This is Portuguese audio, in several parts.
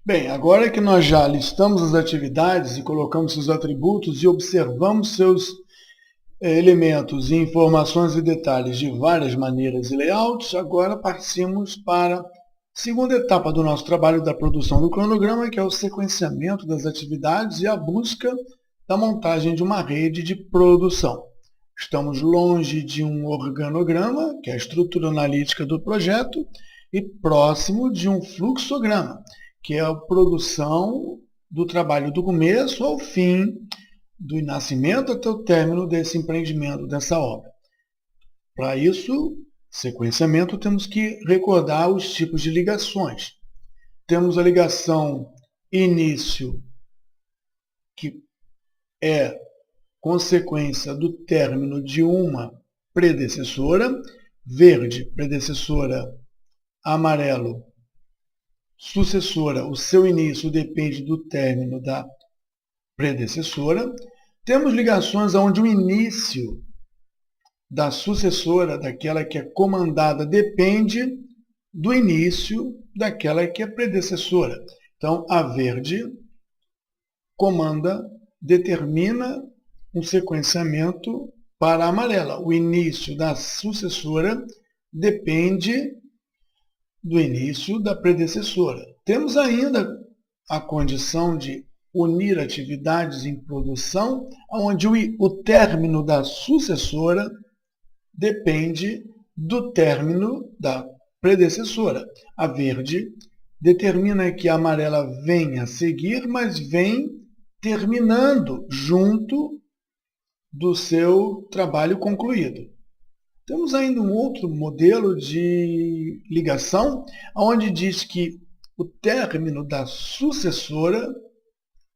Bem, agora que nós já listamos as atividades e colocamos seus atributos e observamos seus elementos, informações e detalhes de várias maneiras e layouts, agora partimos para a segunda etapa do nosso trabalho da produção do cronograma, que é o sequenciamento das atividades e a busca da montagem de uma rede de produção. Estamos longe de um organograma, que é a estrutura analítica do projeto, e próximo de um fluxograma, que é a produção do trabalho do começo ao fim, do nascimento até o término desse empreendimento, dessa obra. Para isso, sequenciamento, temos que recordar os tipos de ligações. Temos a ligação início, que é consequência do término de uma predecessora, verde, predecessora, amarelo, sucessora, o seu início depende do término da predecessora. Temos ligações onde o início da sucessora, daquela que é comandada, depende do início daquela que é predecessora. Então, a verde comanda, determina um sequenciamento para a amarela. O início da sucessora depende do início da predecessora. Temos ainda a condição de unir atividades em produção, onde o término da sucessora depende do término da predecessora. A verde determina que a amarela venha a seguir, mas vem terminando junto do seu trabalho concluído. Temos ainda um outro modelo de ligação, onde diz que o término da sucessora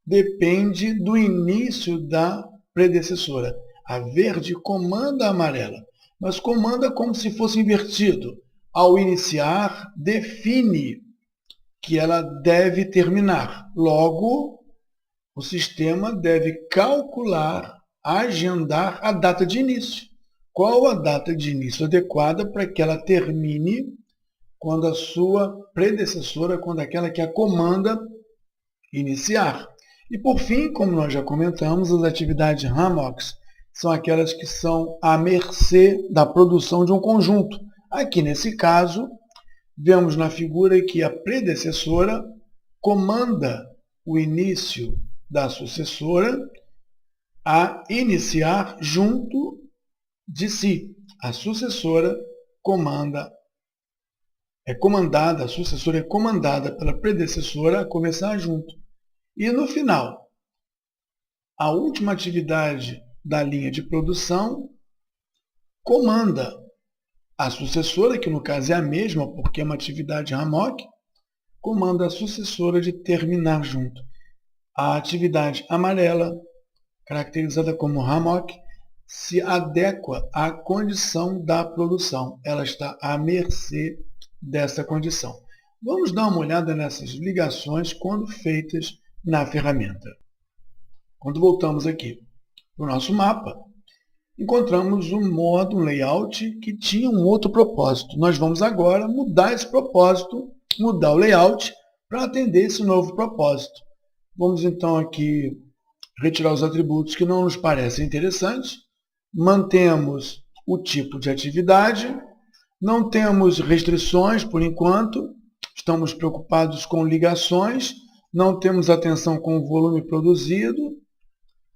depende do início da predecessora. A verde comanda a amarela, mas comanda como se fosse invertido. Ao iniciar, define que ela deve terminar. Logo, o sistema deve calcular, agendar a data de início. Qual a data de início adequada para que ela termine quando a sua predecessora, quando aquela que a comanda, iniciar. E por fim, como nós já comentamos, as atividades hammocks são aquelas que são à mercê da produção de um conjunto. Aqui nesse caso, vemos na figura que a predecessora comanda o início da sucessora a iniciar junto de si. A sucessora a sucessora é comandada pela predecessora a começar junto. E no final, a última atividade da linha de produção comanda a sucessora, que no caso é a mesma, porque é uma atividade hammock, comanda a sucessora de terminar junto. A atividade amarela, caracterizada como hammock, se adequa à condição da produção. Ela está à mercê dessa condição. Vamos dar uma olhada nessas ligações quando feitas na ferramenta. Quando voltamos aqui para o nosso mapa, encontramos um modo, um layout que tinha um outro propósito. Nós vamos agora mudar esse propósito, mudar o layout para atender esse novo propósito. Vamos então aqui retirar os atributos que não nos parecem interessantes. Mantemos o tipo de atividade. Não temos restrições por enquanto. Estamos preocupados com ligações. Não temos atenção com o volume produzido.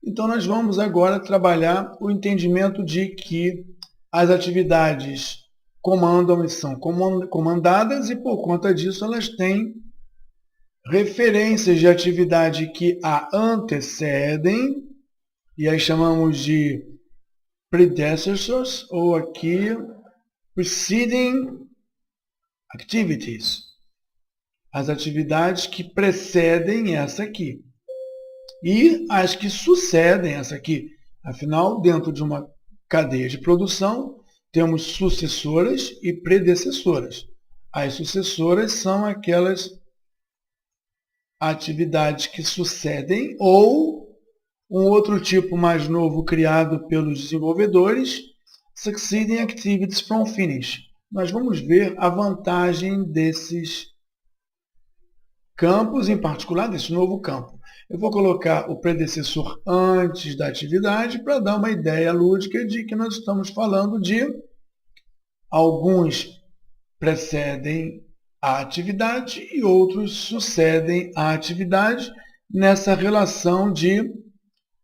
Então, nós vamos agora trabalhar o entendimento de que as atividades comandam e são comandadas e, por conta disso, elas têm referências de atividade que a antecedem, e aí chamamos de predecessors, ou aqui preceding activities. As atividades que precedem essa aqui. E as que sucedem essa aqui. Afinal, dentro de uma cadeia de produção, temos sucessoras e predecessoras. As sucessoras são aquelas atividades que sucedem ou um outro tipo mais novo criado pelos desenvolvedores, succeeding activities from finish. Nós vamos ver a vantagem desses campos, em particular desse novo campo. Eu vou colocar o predecessor antes da atividade para dar uma ideia lúdica de que nós estamos falando de alguns precedem a atividade e outros sucedem à atividade nessa relação de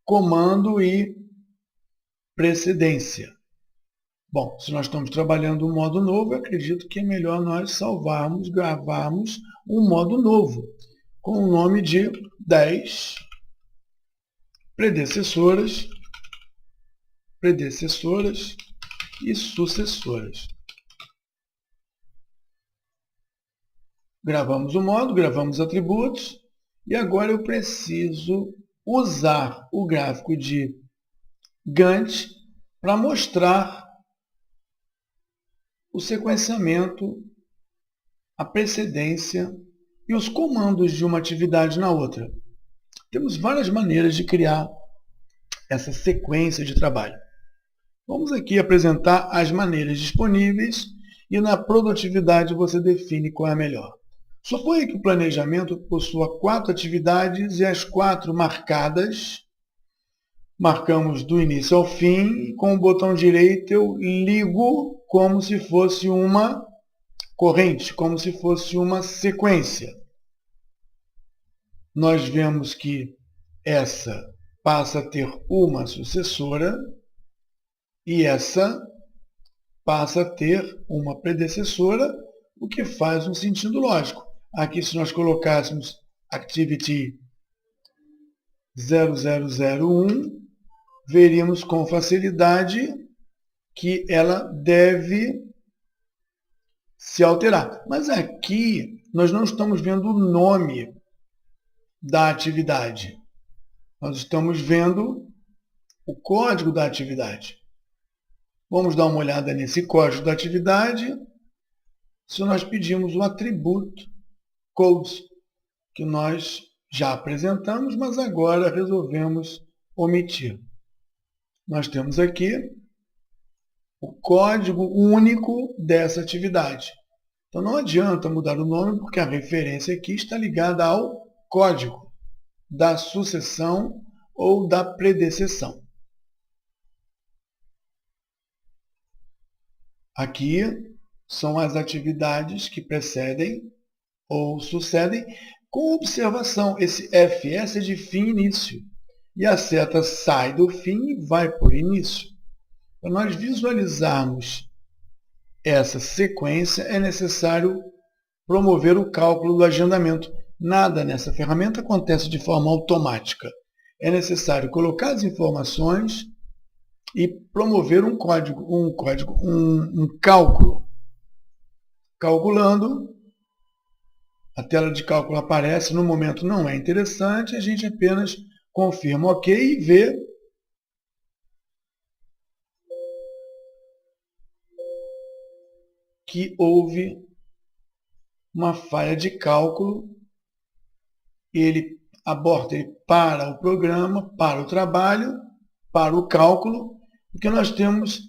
comando e precedência. Bom, se nós estamos trabalhando um modo novo, eu acredito que é melhor nós salvarmos, gravarmos um modo novo, com o nome de 10 predecessoras e sucessoras. Gravamos o modo, gravamos atributos, e agora eu preciso usar o gráfico de Gantt para mostrar o sequenciamento, a precedência e os comandos de uma atividade na outra. Temos várias maneiras de criar essa sequência de trabalho. Vamos aqui apresentar as maneiras disponíveis e na produtividade você define qual é a melhor. Suponha que o planejamento possua 4 atividades e as 4 marcadas. Marcamos do início ao fim e com o botão direito eu ligo como se fosse uma corrente, como se fosse uma sequência. Nós vemos que essa passa a ter uma sucessora e essa passa a ter uma predecessora, o que faz um sentido lógico. Aqui, se nós colocássemos Activity 0001, veríamos com facilidade que ela deve se alterar. Mas aqui nós não estamos vendo o nome da atividade. Nós estamos vendo o código da atividade. Vamos dar uma olhada nesse código da atividade. Se nós pedimos o atributo code, que nós já apresentamos, mas agora resolvemos omitir. Nós temos aqui o código único dessa atividade. Então não adianta mudar o nome, porque a referência aqui está ligada ao código da sucessão ou da predecessão. Aqui são as atividades que precedem ou sucedem com observação. Esse FS é de fim e início. E a seta sai do fim e vai por início. Para nós visualizarmos essa sequência, é necessário promover o cálculo do agendamento. Nada nessa ferramenta acontece de forma automática. É necessário colocar as informações e promover um cálculo. Calculando, a tela de cálculo aparece, no momento não é interessante, a gente apenas confirma OK e vê que houve uma falha de cálculo. Ele aborta, ele para o programa, para o trabalho, para o cálculo, porque nós temos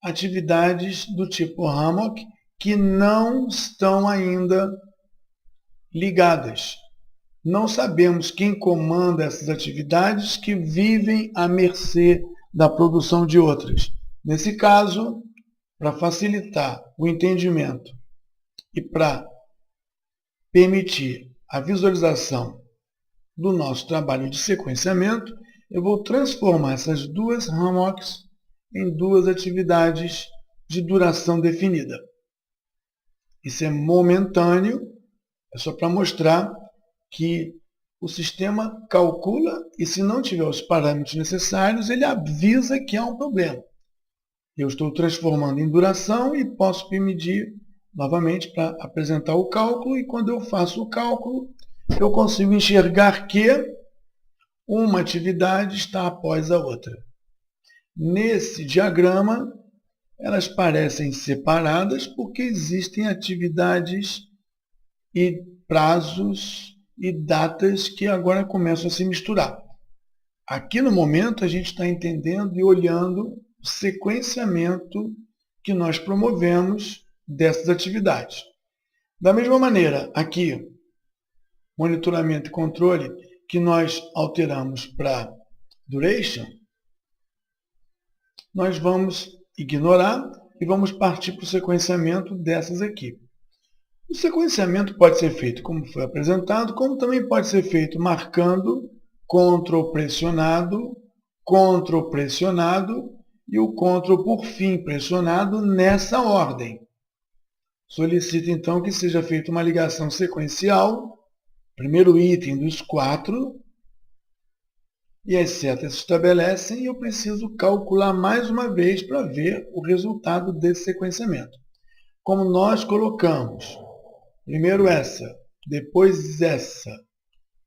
atividades do tipo Hammock que não estão ainda ligadas. Não sabemos quem comanda essas atividades que vivem à mercê da produção de outras. Nesse caso, para facilitar o entendimento e para permitir a visualização do nosso trabalho de sequenciamento, eu vou transformar essas duas Hammocks em duas atividades de duração definida. Isso é momentâneo, é só para mostrar que o sistema calcula e, se não tiver os parâmetros necessários, ele avisa que há um problema. Eu estou transformando em duração e posso permitir novamente para apresentar o cálculo, e quando eu faço o cálculo, eu consigo enxergar que uma atividade está após a outra. Nesse diagrama, elas parecem separadas porque existem atividades e prazos e datas que agora começam a se misturar. Aqui no momento a gente está entendendo e olhando o sequenciamento que nós promovemos dessas atividades. Da mesma maneira, aqui monitoramento e controle, que nós alteramos para duration, nós vamos ignorar e vamos partir para o sequenciamento dessas aqui. O sequenciamento pode ser feito como foi apresentado, como também pode ser feito marcando Ctrl pressionado e o Ctrl por fim pressionado nessa ordem. Solicito então que seja feita uma ligação sequencial, primeiro item dos 4, e as setas se estabelecem e eu preciso calcular mais uma vez para ver o resultado desse sequenciamento. Como nós colocamos primeiro essa, depois essa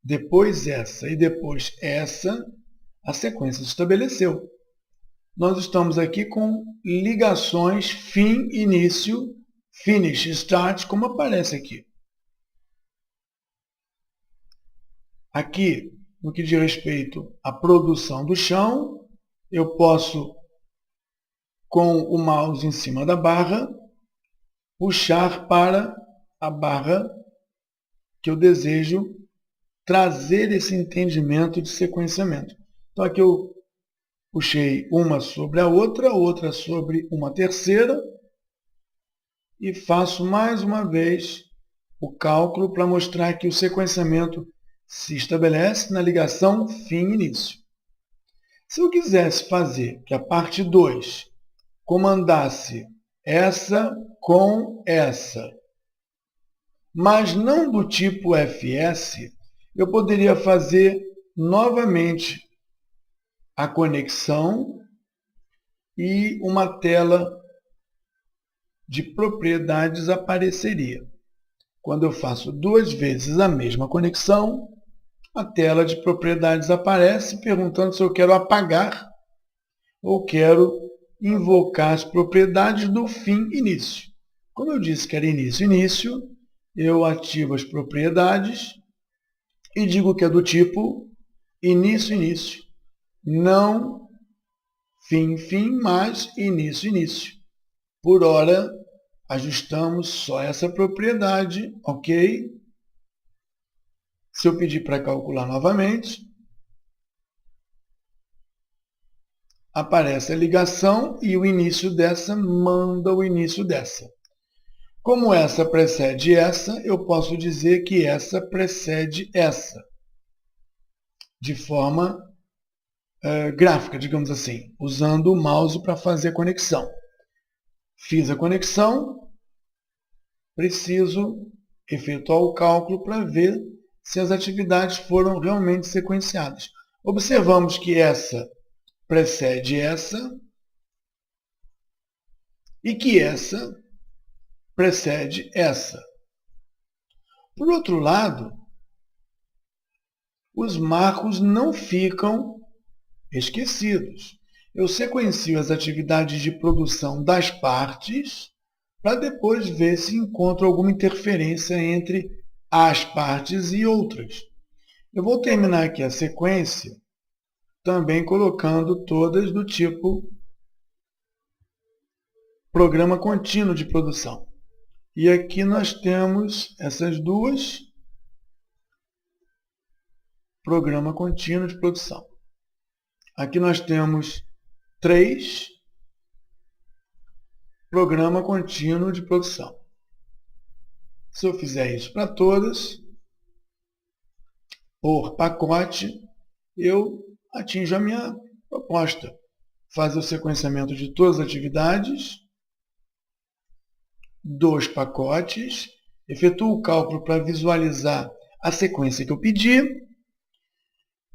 e depois essa, a sequência se estabeleceu. Nós estamos aqui com ligações fim, início, finish, start, como aparece aqui. Aqui, no que diz respeito à produção do chão, eu posso, com o mouse em cima da barra, puxar para a barra que eu desejo trazer esse entendimento de sequenciamento. Então aqui eu puxei uma sobre a outra sobre uma terceira, e faço mais uma vez o cálculo para mostrar que o sequenciamento se estabelece na ligação fim-início. Se eu quisesse fazer que a parte 2 comandasse essa com essa, mas não do tipo FS, eu poderia fazer novamente a conexão e uma tela de propriedades apareceria. Quando eu faço 2 vezes a mesma conexão, a tela de propriedades aparece perguntando se eu quero apagar ou quero invocar as propriedades do fim-início. Como eu disse que era início-início, eu ativo as propriedades e digo que é do tipo início-início, não fim-fim, mas início-início. Por hora, ajustamos só essa propriedade, ok? Se eu pedir para calcular novamente, aparece a ligação e o início dessa manda o início dessa. Como essa precede essa, eu posso dizer que essa precede essa, de forma gráfica, digamos assim, usando o mouse para fazer a conexão. Fiz a conexão, preciso efetuar o cálculo para ver se as atividades foram realmente sequenciadas. Observamos que essa precede essa e que essa precede essa. Por outro lado, os marcos não ficam esquecidos. Eu sequencio as atividades de produção das partes para depois ver se encontro alguma interferência entre as partes e outras. Eu vou terminar aqui a sequência também colocando todas do tipo programa contínuo de produção. E aqui nós temos essas duas, programa contínuo de produção. Aqui nós temos 3, programa contínuo de produção. Se eu fizer isso para todas, por pacote, eu atinjo a minha proposta. Fazer o sequenciamento de todas as atividades, dos pacotes, efetuo o cálculo para visualizar a sequência que eu pedi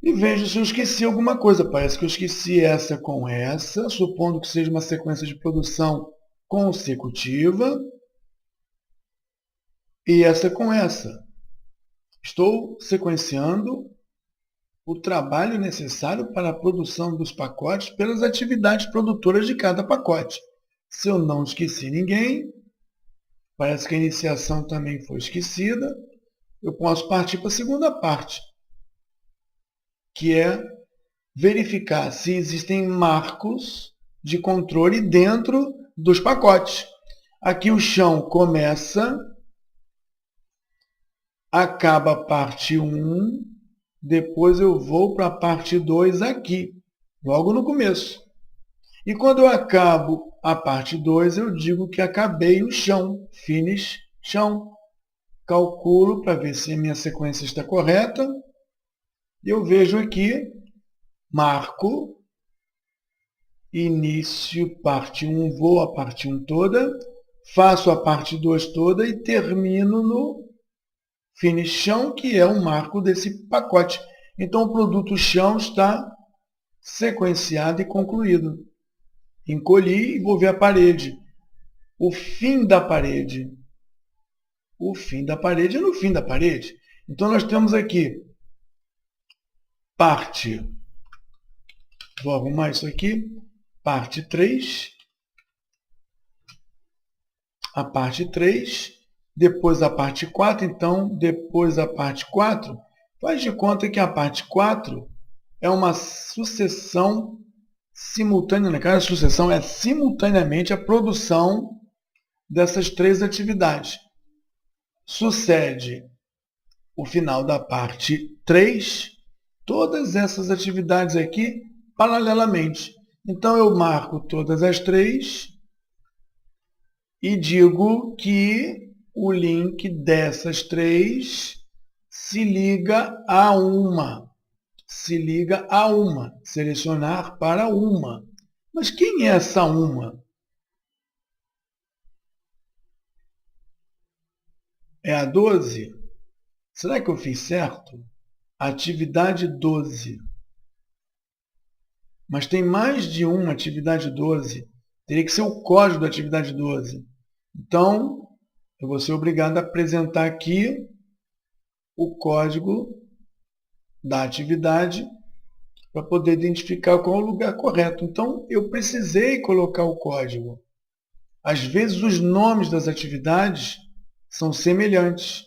e vejo se eu esqueci alguma coisa. Parece que eu esqueci essa com essa, supondo que seja uma sequência de produção consecutiva, e essa com essa. Estou sequenciando o trabalho necessário para a produção dos pacotes pelas atividades produtoras de cada pacote. Se eu não esqueci ninguém, parece que a iniciação também foi esquecida, eu posso partir para a segunda parte, que é verificar se existem marcos de controle dentro dos pacotes. Aqui o chão começa acaba a parte 1, depois eu vou para a parte 2 aqui, logo no começo. E quando eu acabo a parte 2, eu digo que acabei o chão, finish chão. Calculo para ver se a minha sequência está correta. E eu vejo aqui, marco, início, parte 1, vou a parte 1 toda, faço a parte 2 toda e termino no finish chão, que é o marco desse pacote. Então, o produto chão está sequenciado e concluído. Encolhi e vou ver a parede. O fim da parede. O fim da parede é no fim da parede. Então, nós temos aqui parte. Vou arrumar isso aqui. Parte 3. A parte 3. Depois a parte 4. Então, depois a parte 4. Faz de conta que a parte 4 é uma sucessão simultânea. Cada sucessão é simultaneamente a produção dessas 3 atividades. Sucede o final da parte 3, todas essas atividades aqui paralelamente. Então, eu marco todas as 3 e digo que o link dessas 3 se liga a uma. Se liga a uma. Selecionar para uma. Mas quem é essa uma? É a 12? Será que eu fiz certo? Atividade 12. Mas tem mais de uma atividade 12. Teria que ser o código da atividade 12. Então, eu vou ser obrigado a apresentar aqui o código da atividade para poder identificar qual é o lugar correto. Então, eu precisei colocar o código. Às vezes, os nomes das atividades são semelhantes.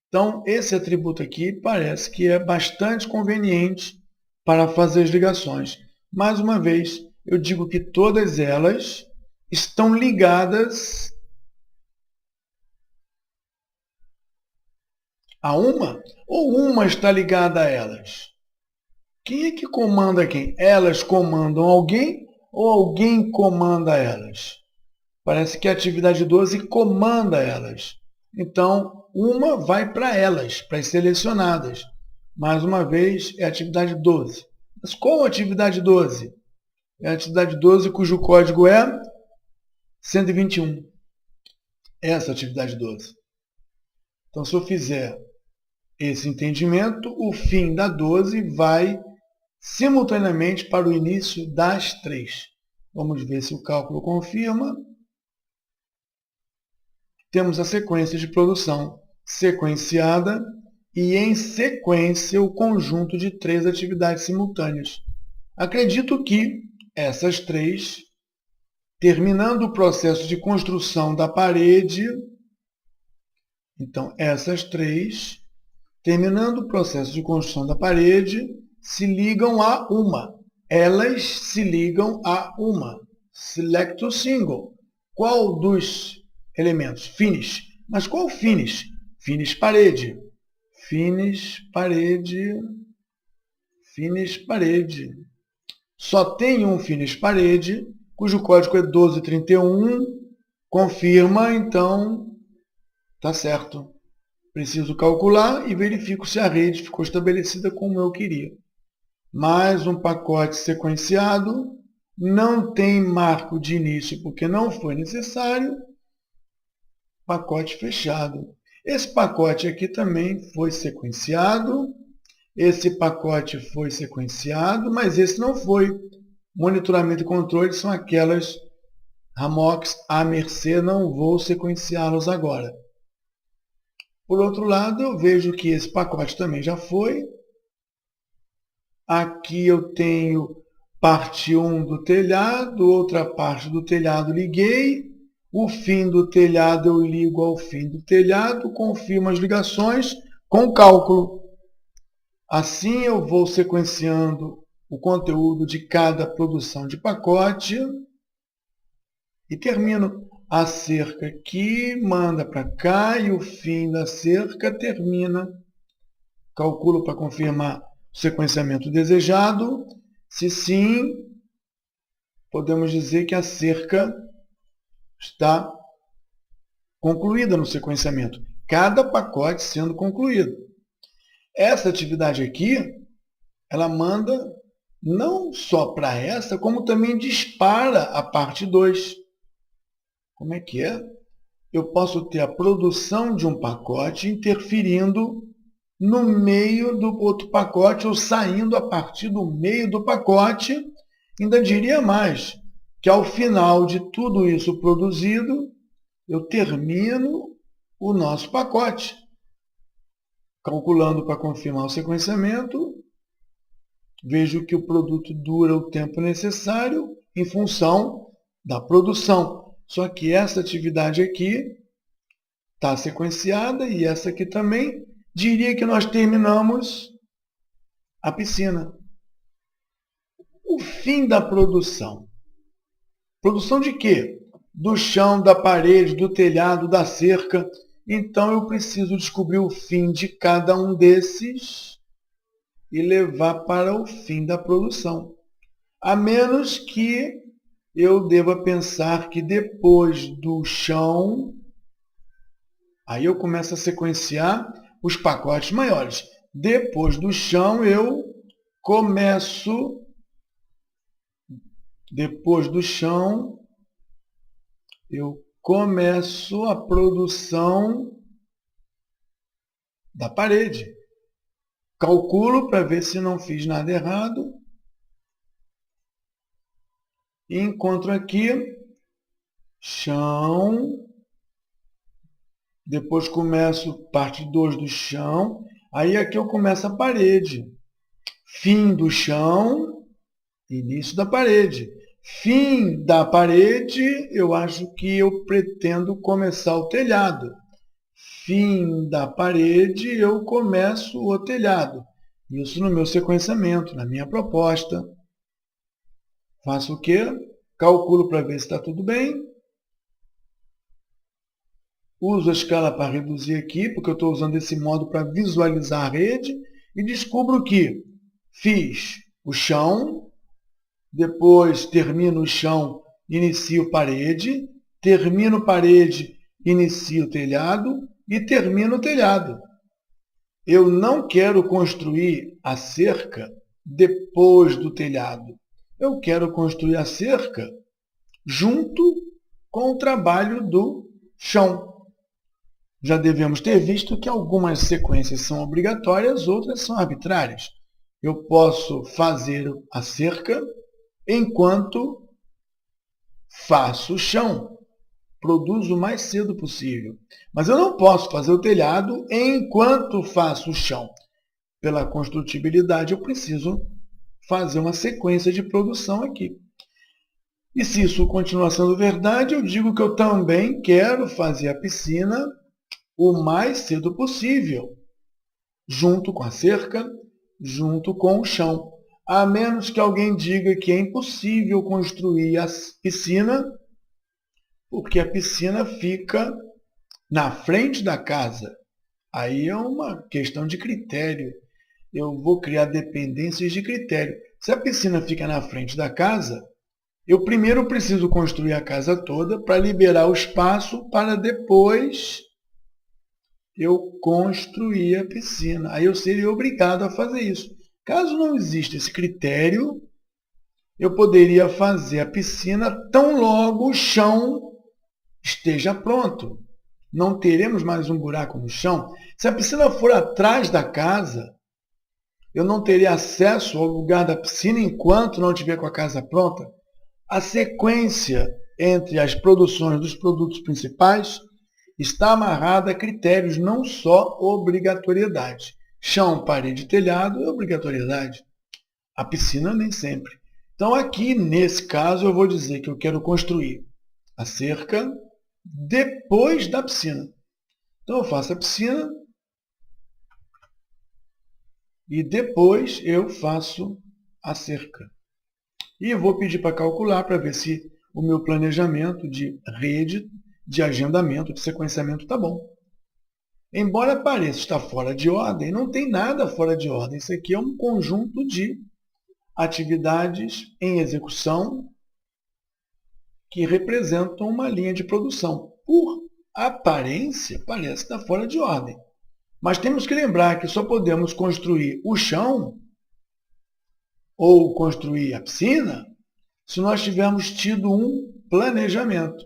Então, esse atributo aqui parece que é bastante conveniente para fazer as ligações. Mais uma vez, eu digo que todas elas estão ligadas a uma, ou uma está ligada a elas? Quem é que comanda quem? Elas comandam alguém ou alguém comanda elas? Parece que a atividade 12 comanda elas. Então, uma vai para elas, para as selecionadas. Mais uma vez, é a atividade 12. Mas qual a atividade 12? É a atividade 12 cujo código é 121. Essa é a atividade 12. Então, se eu fizer esse entendimento, o fim da 12 vai simultaneamente para o início das 3. Vamos ver se o cálculo confirma. Temos a sequência de produção sequenciada e, em sequência, o conjunto de 3 atividades simultâneas. Acredito que essas 3, terminando o processo de construção da parede, então essas 3, terminando o processo de construção da parede, se ligam a uma. Elas se ligam a uma. Select to single. Qual dos elementos? Finish. Mas qual finish? Finish parede. Finish parede. Finish parede. Só tem um finish parede, cujo código é 1231. Confirma, então, está certo. Preciso calcular e verifico se a rede ficou estabelecida como eu queria. Mais um pacote sequenciado. Não tem marco de início porque não foi necessário. Pacote fechado. Esse pacote aqui também foi sequenciado. Esse pacote foi sequenciado, mas esse não foi. Monitoramento e controle são aquelas RAMOCs à mercê, não vou sequenciá-los agora. Por outro lado, eu vejo que esse pacote também já foi. Aqui eu tenho parte 1 do telhado, outra parte do telhado liguei. O fim do telhado eu ligo ao fim do telhado, confirmo as ligações com cálculo. Assim eu vou sequenciando o conteúdo de cada produção de pacote e termino. a cerca aqui, manda para cá e o fim da cerca termina. Calculo para confirmar o sequenciamento desejado. Se sim, podemos dizer que a cerca está concluída no sequenciamento. Cada pacote sendo concluído. Essa atividade aqui, ela manda não só para essa, como também dispara a parte 2. Como é que é? Eu posso ter a produção de um pacote interferindo no meio do outro pacote ou saindo a partir do meio do pacote. Ainda diria mais, que ao final de tudo isso produzido, eu termino o nosso pacote. Calculando para confirmar o sequenciamento, vejo que o produto dura o tempo necessário em função da produção. Só que essa atividade aqui está sequenciada e essa aqui também. Diria que nós terminamos a piscina. O fim da produção. Produção de quê? Do chão, da parede, do telhado, da cerca. Então eu preciso descobrir o fim de cada um desses e levar para o fim da produção. A menos que eu deva pensar que depois do chão, aí eu começo a sequenciar os pacotes maiores. Depois do chão eu começo, a produção da parede. Calculo para ver se não fiz nada errado. E encontro aqui chão. Depois começo parte 2 do chão. Aí aqui eu começo a parede. Fim do chão, início da parede. Fim da parede, eu acho que eu pretendo começar o telhado. Fim da parede, eu começo o telhado. Isso no meu sequenciamento, na minha proposta. Faço o quê? Calculo para ver se está tudo bem. Uso a escala para reduzir aqui, porque eu estou usando esse modo para visualizar a rede. E descubro que fiz o chão, depois termino o chão, inicio parede, termino parede, inicio telhado e termino o telhado. Eu não quero construir a cerca depois do telhado. Eu quero construir a cerca junto com o trabalho do chão. Já devemos ter visto que algumas sequências são obrigatórias, outras são arbitrárias. Eu posso fazer a cerca enquanto faço o chão. Produzo o mais cedo possível. Mas eu não posso fazer o telhado enquanto faço o chão. Pela construtibilidade, eu preciso fazer uma sequência de produção aqui. E se isso continuar sendo verdade, eu digo que eu também quero fazer a piscina o mais cedo possível, junto com a cerca, junto com o chão. A menos que alguém diga que é impossível construir a piscina, porque a piscina fica na frente da casa. Aí é uma questão de critério. Eu vou criar dependências de critério. Se a piscina fica na frente da casa, eu primeiro preciso construir a casa toda para liberar o espaço para depois eu construir a piscina. Aí eu seria obrigado a fazer isso. Caso não exista esse critério, eu poderia fazer a piscina tão logo o chão esteja pronto. Não teremos mais um buraco no chão. Se a piscina for atrás da casa, eu não teria acesso ao lugar da piscina enquanto não estiver com a casa pronta. A sequência entre as produções dos produtos principais está amarrada a critérios, não só obrigatoriedade. Chão, parede e telhado é obrigatoriedade. A piscina nem sempre. Então aqui, nesse caso, eu vou dizer que eu quero construir a cerca depois da piscina. Então eu faço a piscina e depois eu faço a cerca. E eu vou pedir para calcular para ver se o meu planejamento de rede, de agendamento, de sequenciamento está bom. Embora pareça estar fora de ordem, não tem nada fora de ordem. Isso aqui é um conjunto de atividades em execução que representam uma linha de produção. Por aparência, parece estar fora de ordem. Mas temos que lembrar que só podemos construir o chão ou construir a piscina se nós tivermos tido um planejamento.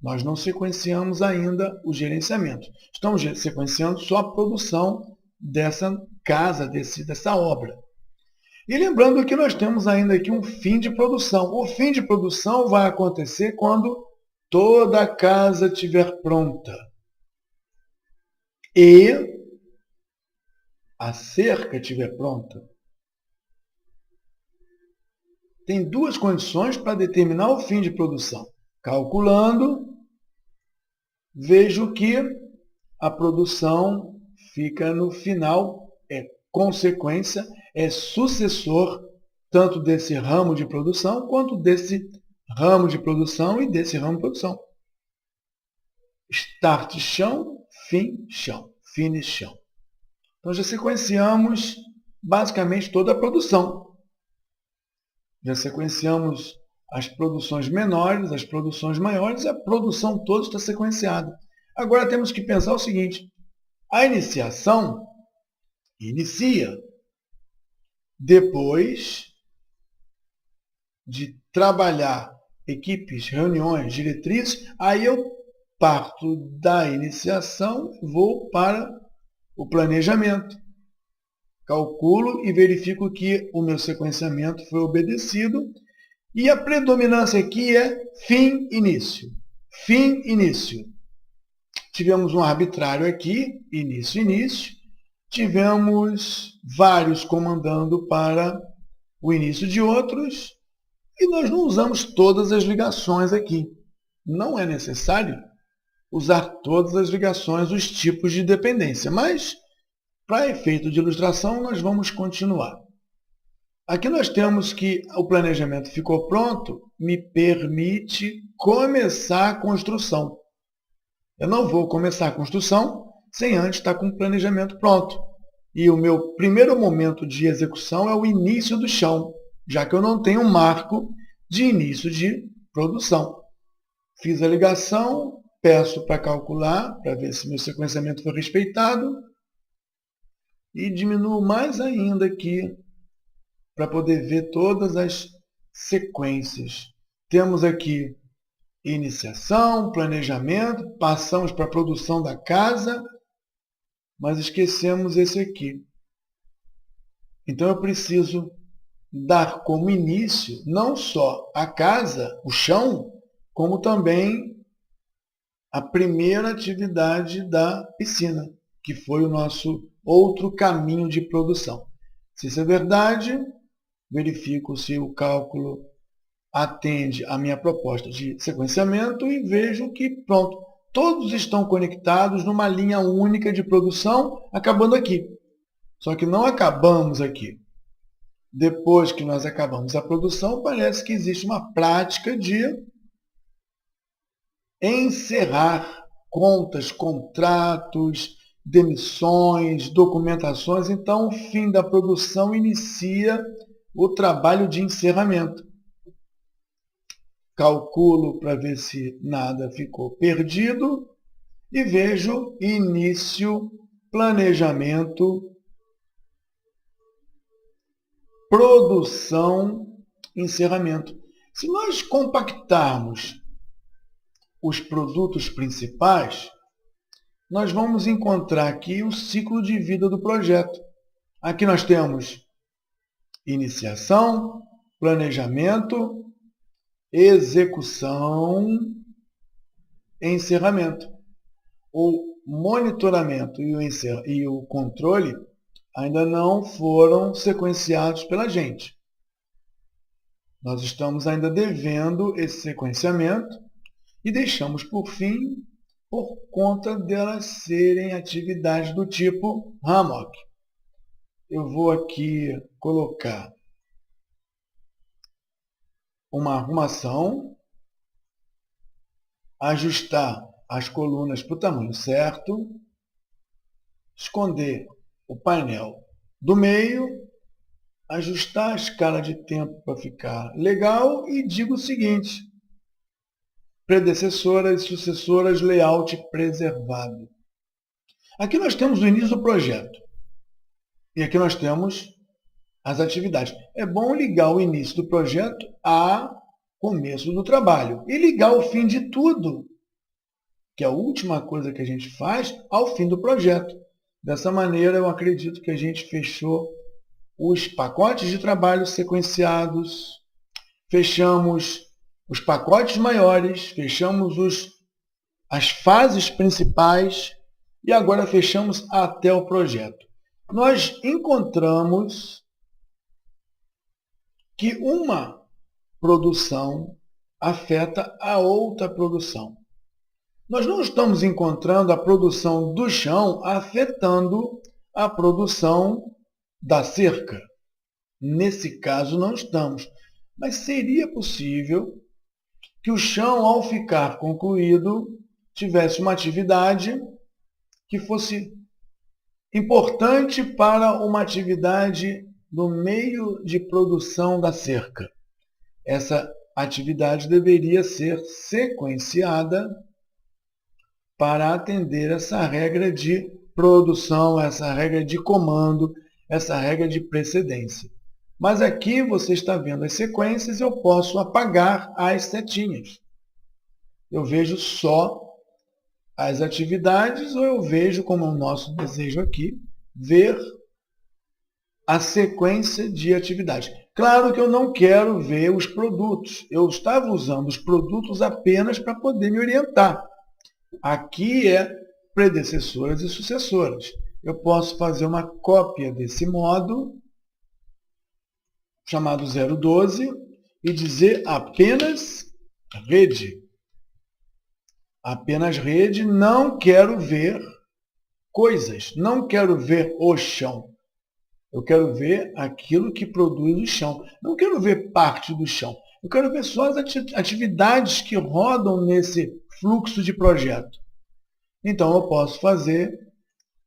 Nós não sequenciamos ainda o gerenciamento. Estamos sequenciando só a produção dessa casa, dessa obra. E lembrando que nós temos ainda aqui um fim de produção. O fim de produção vai acontecer quando toda a casa estiver pronta e a cerca estiver pronta. Tem duas condições para determinar o fim de produção. Calculando, vejo que a produção fica no final, é consequência, é sucessor tanto desse ramo de produção quanto desse ramo de produção e desse ramo de produção. Start chão, fim chão, finish chão. Então já sequenciamos basicamente toda a produção. Já sequenciamos as produções menores, as produções maiores, a produção toda está sequenciada. Agora temos que pensar o seguinte: a iniciação inicia depois de trabalhar equipes, reuniões, diretrizes, aí eu parto da iniciação, vou para o planejamento. Calculo e verifico que o meu sequenciamento foi obedecido. E a predominância aqui é fim-início. Fim-início. Tivemos um arbitrário aqui, início-início. Tivemos vários comandando para o início de outros. E nós não usamos todas as ligações aqui. Não é necessário usar todas as ligações, os tipos de dependência. Mas, para efeito de ilustração, nós vamos continuar. Aqui nós temos que o planejamento ficou pronto, me permite começar a construção. Eu não vou começar a construção sem antes estar com o planejamento pronto. E o meu primeiro momento de execução é o início do chão, já que eu não tenho um marco de início de produção. Fiz a ligação, peço para calcular, para ver se meu sequenciamento foi respeitado, e diminuo mais ainda aqui, para poder ver todas as sequências. Temos aqui iniciação, planejamento, passamos para a produção da casa, mas esquecemos esse aqui. Então eu preciso dar como início não só a casa, o chão, como também a primeira atividade da piscina, que foi o nosso outro caminho de produção. Se isso é verdade, verifico se o cálculo atende à minha proposta de sequenciamento e vejo que, pronto, todos estão conectados numa linha única de produção, acabando aqui. Só que não acabamos aqui. Depois que nós acabamos a produção, parece que existe uma prática de encerrar contas, contratos, demissões, documentações. Então, o fim da produção inicia o trabalho de encerramento. Calculo para ver se nada ficou perdido e vejo início, planejamento, produção, encerramento. Se nós compactarmos os produtos principais, nós vamos encontrar aqui o ciclo de vida do projeto. Aqui nós temos iniciação, planejamento, execução, encerramento. O monitoramento e o controle ainda não foram sequenciados pela gente. Nós estamos ainda devendo esse sequenciamento e deixamos por fim por conta delas serem atividades do tipo Hammock. Eu vou aqui colocar uma arrumação, ajustar as colunas para o tamanho certo, esconder o painel do meio, ajustar a escala de tempo para ficar legal e digo o seguinte: predecessoras e sucessoras, layout preservado. Aqui nós temos o início do projeto e aqui nós temos as atividades. É bom ligar o início do projeto a começo do trabalho e ligar o fim de tudo, que é a última coisa que a gente faz, ao fim do projeto. Dessa maneira, eu acredito que a gente fechou os pacotes de trabalho sequenciados, fechamos os pacotes maiores, fechamos as fases principais e agora fechamos até o projeto. Nós encontramos que uma produção afeta a outra produção. Nós não estamos encontrando a produção do chão afetando a produção da cerca. Nesse caso, não estamos. Mas seria possível que o chão, ao ficar concluído, tivesse uma atividade que fosse importante para uma atividade no meio de produção da cerca. Essa atividade deveria ser sequenciada para atender essa regra de produção, essa regra de comando, essa regra de precedência. Mas aqui você está vendo as sequências, eu posso apagar as setinhas. Eu vejo só as atividades ou eu vejo, como é o nosso desejo aqui, ver a sequência de atividades. Claro que eu não quero ver os produtos. Eu estava usando os produtos apenas para poder me orientar. Aqui é predecessoras e sucessoras. Eu posso fazer uma cópia desse modo, chamado 012, e dizer apenas rede. Apenas rede, não quero ver coisas, não quero ver o chão. Eu quero ver aquilo que produz o chão. Não quero ver parte do chão. Eu quero ver só as atividades que rodam nesse fluxo de projeto. Então, eu posso fazer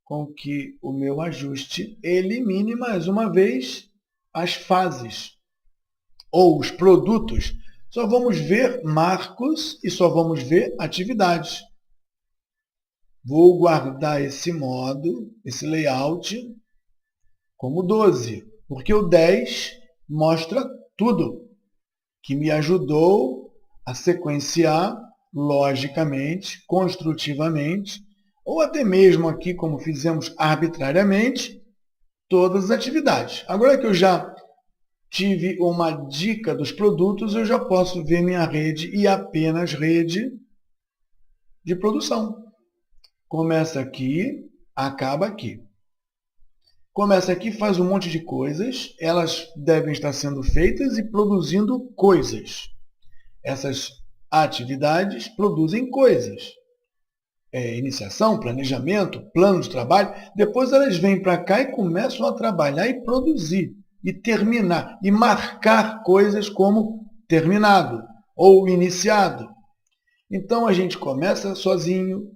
com que o meu ajuste elimine mais uma vez as fases ou os produtos. Só vamos ver marcos e só vamos ver atividades. Vou guardar esse modo, esse layout, como 12, porque o 10 mostra tudo, que me ajudou a sequenciar logicamente, construtivamente, ou até mesmo aqui, como fizemos arbitrariamente, todas as atividades. Agora que eu já tive uma dica dos produtos, eu já posso ver minha rede e apenas rede de produção. Começa aqui, acaba aqui. Começa aqui, faz um monte de coisas, elas devem estar sendo feitas e produzindo coisas. Essas atividades produzem coisas. Iniciação, planejamento, plano de trabalho. Depois elas vêm para cá e começam a trabalhar e produzir, e terminar, e marcar coisas como terminado ou iniciado. Então a gente começa sozinho,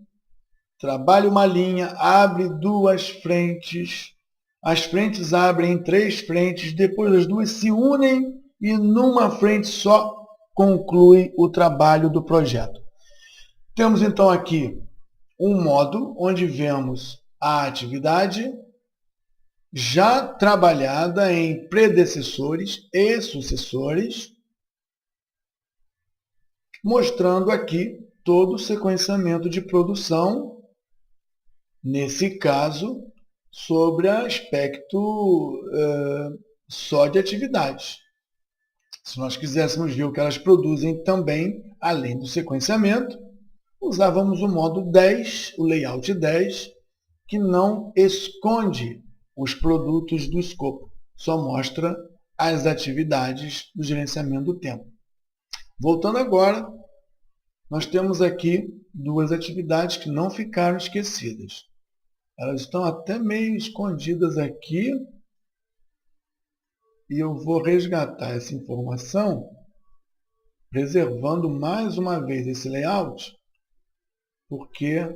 trabalha uma linha, abre duas frentes, as frentes abrem em 3 frentes, depois as duas se unem e numa frente só conclui o trabalho do projeto. Temos então aqui um modo onde vemos a atividade já trabalhada em predecessores e sucessores, mostrando aqui todo o sequenciamento de produção, nesse caso, sobre aspecto só de atividades. Se nós quiséssemos ver o que elas produzem também, além do sequenciamento, usávamos o modo 10, o layout 10, que não esconde os produtos do escopo, só mostra as atividades do gerenciamento do tempo. Voltando agora, nós temos aqui 2 atividades que não ficaram esquecidas. Elas estão até meio escondidas aqui, e eu vou resgatar essa informação preservando mais uma vez esse layout, porque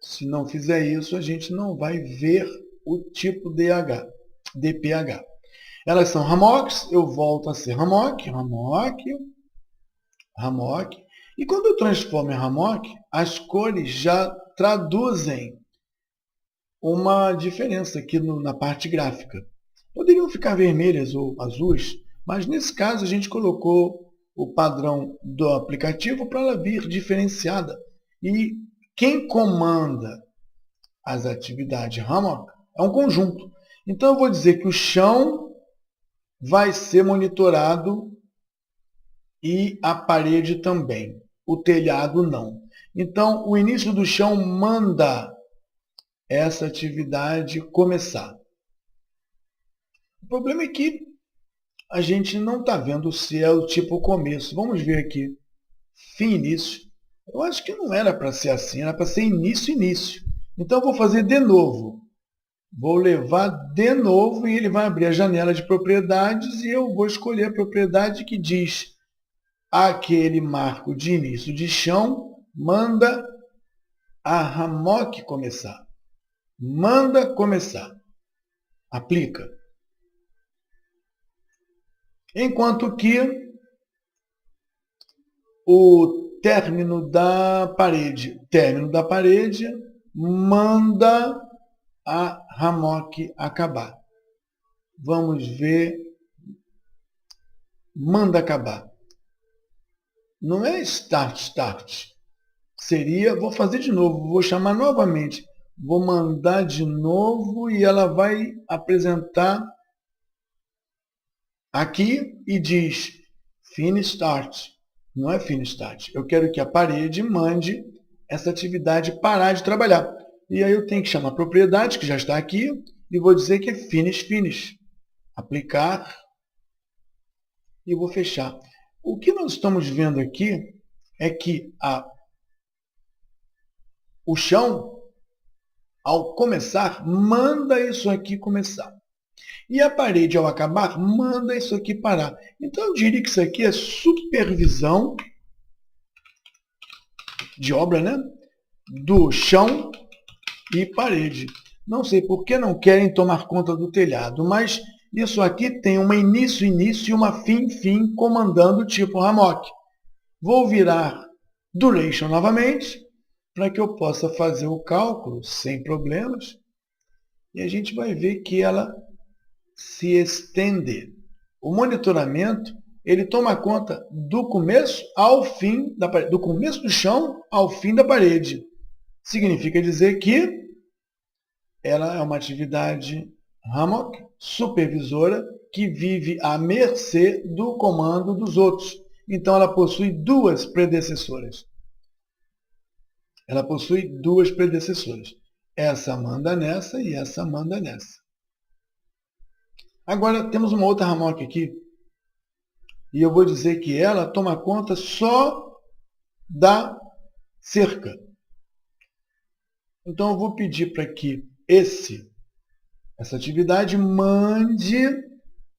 se não fizer isso, a gente não vai ver o tipo DPH. Elas são Hammock, eu volto a ser Hammock, e quando eu transformo em Hammock, as cores já traduzem uma diferença aqui na parte gráfica. Poderiam ficar vermelhas ou azuis, mas nesse caso a gente colocou o padrão do aplicativo para ela vir diferenciada. E quem comanda as atividades Hammock é um conjunto. Então eu vou dizer que o chão vai ser monitorado e a parede também. O telhado não. Então o início do chão manda essa atividade começar. O problema é que a gente não está vendo se é o tipo começo. Vamos ver aqui. Fim, início. Eu acho que não era para ser assim, era para ser início, início. Então eu vou fazer de novo. Vou levar de novo e ele vai abrir a janela de propriedades e eu vou escolher a propriedade que diz aquele marco de início de chão manda a Hammock começar. Manda começar. Aplica. Enquanto que o término da parede manda a Hammock acabar. Vamos ver. Manda acabar. Não é start. Seria, vou fazer de novo, vou chamar novamente. Vou mandar de novo e ela vai apresentar aqui e diz Finish Start. Não é Finish Start. Eu quero que a parede mande essa atividade parar de trabalhar. E aí eu tenho que chamar a propriedade, que já está aqui, e vou dizer que é Finish. Aplicar e vou fechar. O que nós estamos vendo aqui é que o chão, ao começar, manda isso aqui começar. E a parede, ao acabar, manda isso aqui parar. Então, eu diria que isso aqui é supervisão de obra, né? Do chão e parede. Não sei por que não querem tomar conta do telhado, mas isso aqui tem uma início e uma fim comandando o tipo Hammock. Vou virar Duration novamente, para que eu possa fazer o cálculo sem problemas. E a gente vai ver que ela se estende. O monitoramento, ele toma conta do começo ao fim da parede, do começo do chão ao fim da parede. Significa dizer que ela é uma atividade Hammock supervisora que vive à mercê do comando dos outros. Então ela possui duas predecessoras. Essa manda nessa e essa manda nessa. Agora, temos uma outra Hammock aqui. E eu vou dizer que ela toma conta só da cerca. Então, eu vou pedir para que essa atividade mande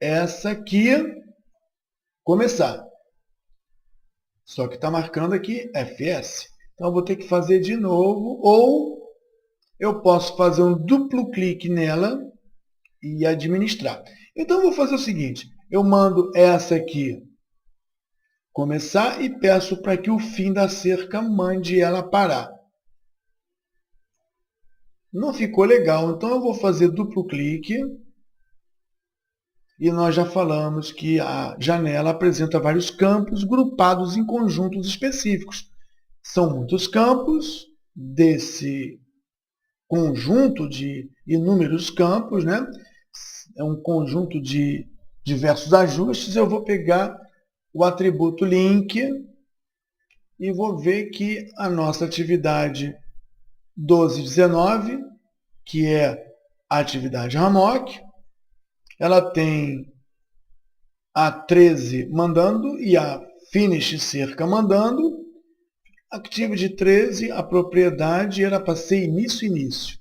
essa aqui começar. Só que está marcando aqui FS. Então, eu vou ter que fazer de novo. Ou eu posso fazer um duplo clique nela e administrar. Então, eu vou fazer o seguinte. Eu mando essa aqui começar e peço para que o fim da cerca mande ela parar. Não ficou legal, então eu vou fazer duplo clique. E nós já falamos que a janela apresenta vários campos grupados em conjuntos específicos. São muitos campos desse conjunto de inúmeros campos, né? É um conjunto de diversos ajustes. Eu vou pegar o atributo link e vou ver que a nossa atividade 1219, que é a atividade Hammock, ela tem a 13 mandando e a Finish cerca mandando. Active 13, a propriedade era para ser início.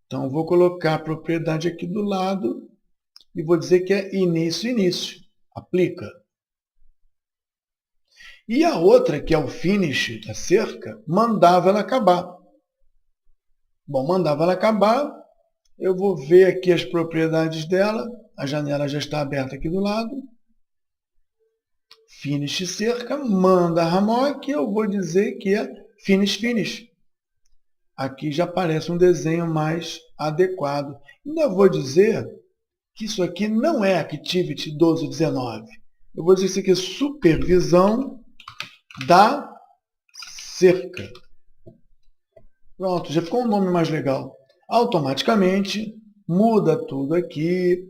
Então, vou colocar a propriedade aqui do lado e vou dizer que é início. Aplica. E a outra, que é o finish da cerca, mandava ela acabar. Bom, mandava ela acabar. Eu vou ver aqui as propriedades dela. A janela já está aberta aqui do lado. Finish cerca, manda Hammock, eu vou dizer que é finish. Aqui já aparece um desenho mais adequado. Ainda vou dizer que isso aqui não é Activity 1219. Eu vou dizer que isso aqui é supervisão da cerca. Pronto, já ficou um nome mais legal. Automaticamente muda tudo aqui,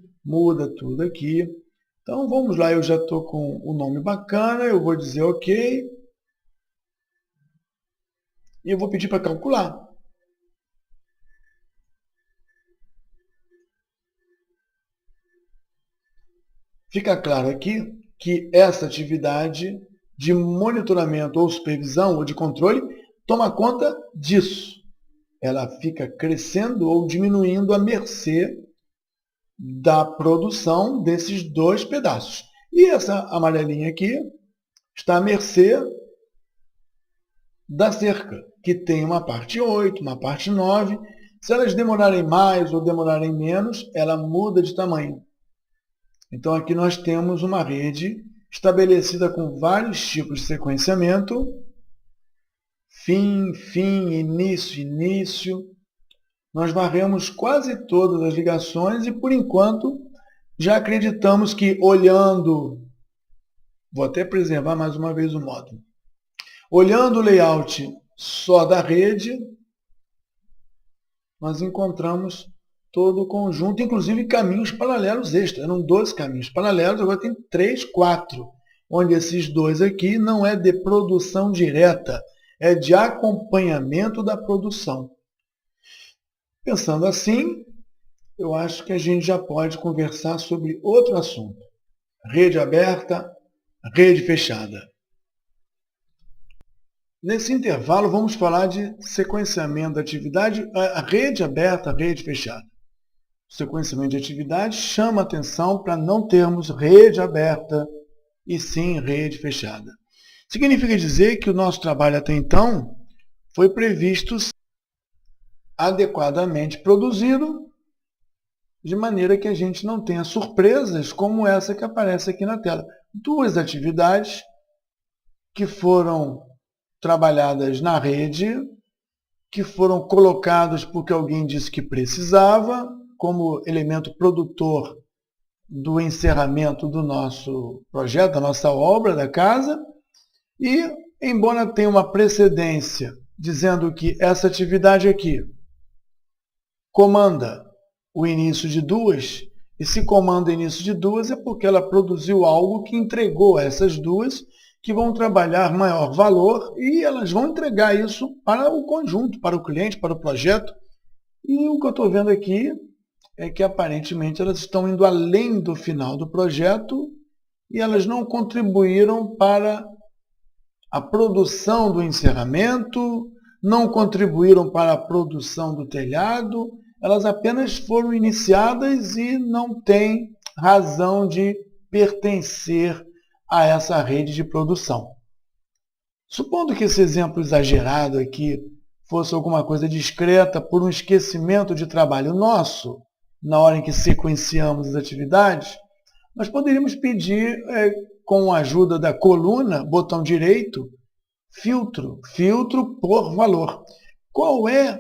Então vamos lá, eu já estou com o nome bacana, eu vou dizer OK. E eu vou pedir para calcular. Fica claro aqui que essa atividade de monitoramento ou supervisão ou de controle toma conta disso. Ela fica crescendo ou diminuindo à mercê da produção desses dois pedaços. E essa amarelinha aqui está à mercê da cerca, que tem uma parte 8, uma parte 9. Se elas demorarem mais ou demorarem menos, ela muda de tamanho. Então aqui nós temos uma rede estabelecida com vários tipos de sequenciamento. Fim, início. Nós varremos quase todas as ligações e, por enquanto, já acreditamos que olhando... Vou até preservar mais uma vez o módulo. Olhando o layout só da rede, nós encontramos todo o conjunto, inclusive caminhos paralelos extras. Eram 12 caminhos paralelos, agora tem 3, 4. Onde esses dois aqui não é de produção direta, é de acompanhamento da produção. Pensando assim, eu acho que a gente já pode conversar sobre outro assunto. Rede aberta, rede fechada. Nesse intervalo, vamos falar de sequenciamento da atividade, a rede aberta, a rede fechada. O sequenciamento de atividade chama atenção para não termos rede aberta e sim rede fechada. Significa dizer que o nosso trabalho até então foi previsto adequadamente produzido, de maneira que a gente não tenha surpresas como essa que aparece aqui na tela. Duas atividades que foram trabalhadas na rede, que foram colocadas porque alguém disse que precisava, como elemento produtor do encerramento do nosso projeto, da nossa obra, da casa, e, embora tenha uma precedência dizendo que essa atividade aqui comanda o início de duas, e se comanda o início de duas é porque ela produziu algo que entregou essas duas, que vão trabalhar maior valor e elas vão entregar isso para o conjunto, para o cliente, para o projeto. E o que eu estou vendo aqui é que aparentemente elas estão indo além do final do projeto e elas não contribuíram para a produção do encerramento, não contribuíram para a produção do telhado, elas apenas foram iniciadas e não têm razão de pertencer a essa rede de produção. Supondo que esse exemplo exagerado aqui fosse alguma coisa discreta por um esquecimento de trabalho nosso, na hora em que sequenciamos as atividades, nós poderíamos pedir, com a ajuda da coluna, botão direito, filtro por valor. Qual é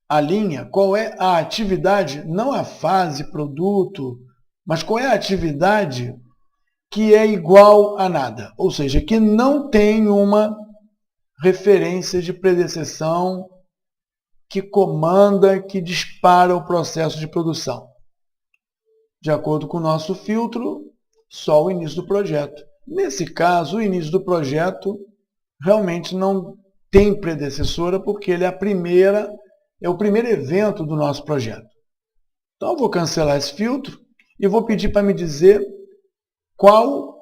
a linha, qual é a atividade, não a fase, produto, mas qual é a atividade que é igual a nada, ou seja, que não tem uma referência de predecessão que comanda, que dispara o processo de produção. De acordo com o nosso filtro, só o início do projeto. Nesse caso, o início do projeto realmente não tem predecessora, porque ele é o primeiro evento do nosso projeto. Então, eu vou cancelar esse filtro e vou pedir para me dizer qual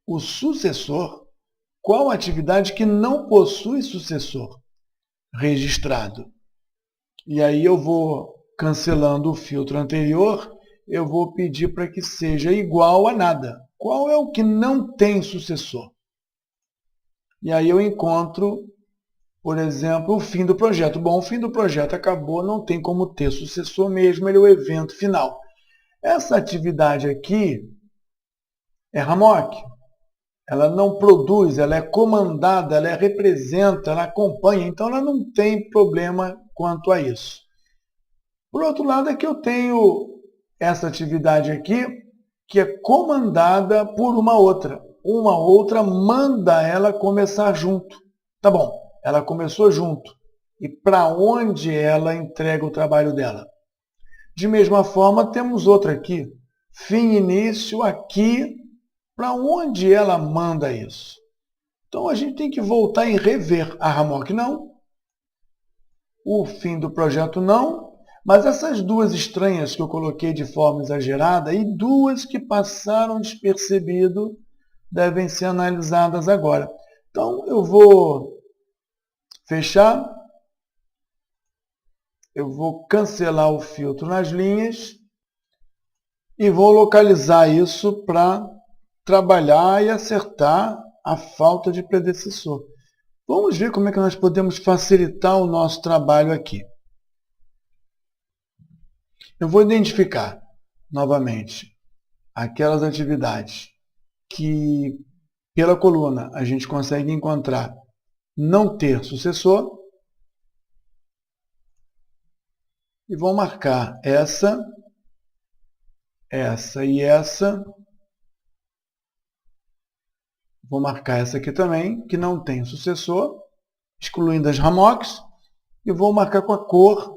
o sucessor, qual atividade que não possui sucessor registrado. E aí eu vou cancelando o filtro anterior eu vou pedir para que seja igual a nada. Qual é o que não tem sucessor? E aí eu encontro, por exemplo, o fim do projeto. Bom, o fim do projeto acabou, não tem como ter sucessor mesmo, ele é o evento final. Essa atividade aqui é Hammock. Ela não produz, ela é comandada, ela representa, ela acompanha, então ela não tem problema quanto a isso. Por outro lado, é que eu tenho essa atividade aqui, que é comandada por uma outra. Uma outra manda ela começar junto. Tá bom, ela começou junto. E para onde ela entrega o trabalho dela? De mesma forma, temos outra aqui. Fim e início aqui. Para onde ela manda isso? Então a gente tem que voltar e rever. A Hammock não. O fim do projeto não. Mas essas duas estranhas que eu coloquei de forma exagerada e duas que passaram despercebido devem ser analisadas agora. Então eu vou fechar. Eu vou cancelar o filtro nas linhas e vou localizar isso para trabalhar e acertar a falta de predecessor. Vamos ver como é que nós podemos facilitar o nosso trabalho aqui. Eu vou identificar, novamente, aquelas atividades que, pela coluna, a gente consegue encontrar não ter sucessor. E vou marcar essa e essa. Vou marcar essa aqui também, que não tem sucessor, excluindo as Hammocks. E vou marcar com a cor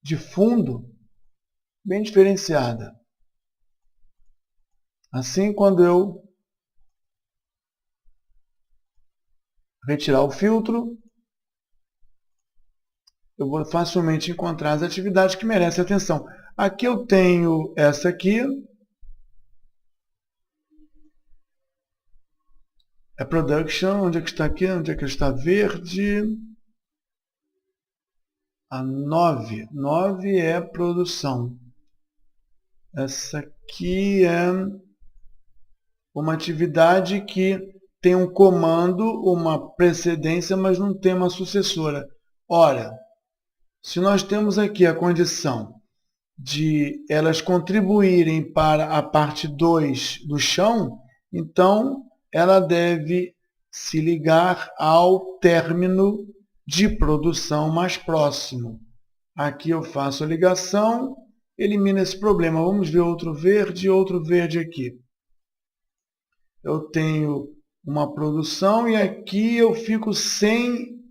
de fundo bem diferenciada. Assim, quando eu retirar o filtro, eu vou facilmente encontrar as atividades que merecem atenção. Aqui eu tenho essa aqui. É Production. Onde é que está aqui? Onde é que está verde? A 9. 9 é produção. Essa aqui é uma atividade que tem um comando, uma precedência, mas não tem uma sucessora. Ora, se nós temos aqui a condição de elas contribuírem para a parte 2 do chão, então ela deve se ligar ao término de produção mais próximo. Aqui eu faço a ligação, elimina esse problema. Vamos ver outro verde aqui. Eu tenho uma produção e aqui eu fico sem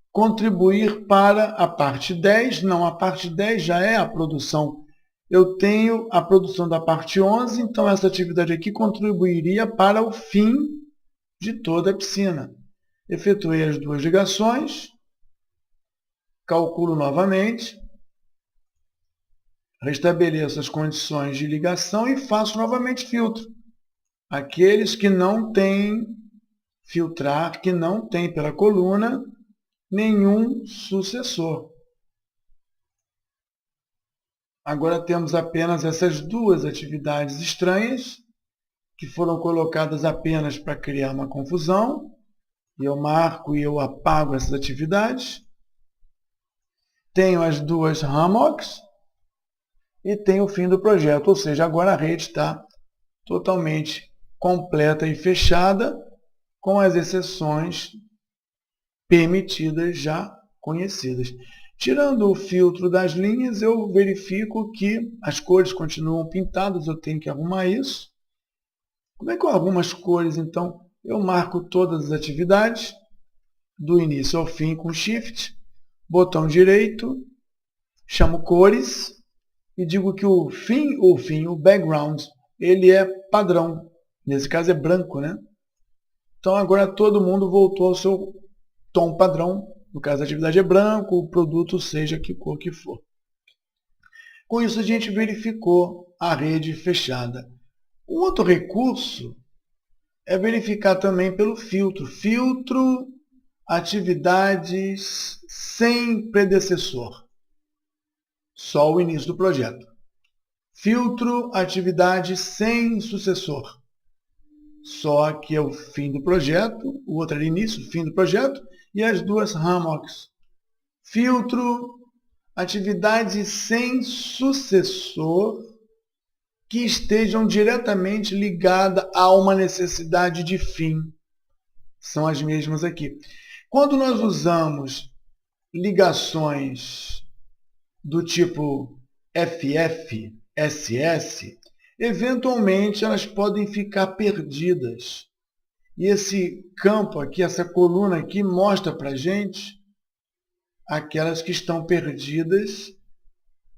contribuir para a parte 10. Não, a parte 10 já é a produção. Eu tenho a produção da parte 11, então essa atividade aqui contribuiria para o fim de toda a piscina. Efetuei as duas ligações, calculo novamente, restabeleço as condições de ligação e faço novamente filtro. Aqueles que não têm filtrar, que não têm pela coluna nenhum sucessor. Agora temos apenas essas duas atividades estranhas, que foram colocadas apenas para criar uma confusão. E eu marco e eu apago essas atividades. Tenho as duas Hammocks e tenho o fim do projeto. Ou seja, agora a rede está totalmente completa e fechada, com as exceções permitidas já conhecidas. Tirando o filtro das linhas, eu verifico que as cores continuam pintadas, eu tenho que arrumar isso. Como é que eu arrumo as cores, então? Eu marco todas as atividades, do início ao fim com Shift, botão direito, chamo cores e digo que o background, ele é padrão. Nesse caso é branco, né? Então agora todo mundo voltou ao seu tom padrão. No caso a atividade é branco, o produto seja que cor que for. Com isso a gente verificou a rede fechada. Um outro recurso é verificar também pelo filtro. Filtro, atividades sem predecessor. Só o início do projeto. filtro, atividade sem sucessor. Só que é o fim do projeto, o outro é início, fim do projeto, e as duas hammocks. Filtro, atividade sem sucessor que estejam diretamente ligadas a uma necessidade de fim. São as mesmas aqui. Quando nós usamos ligações do tipo FF, SS, eventualmente elas podem ficar perdidas. E esse campo aqui, essa coluna aqui, mostra para a gente aquelas que estão perdidas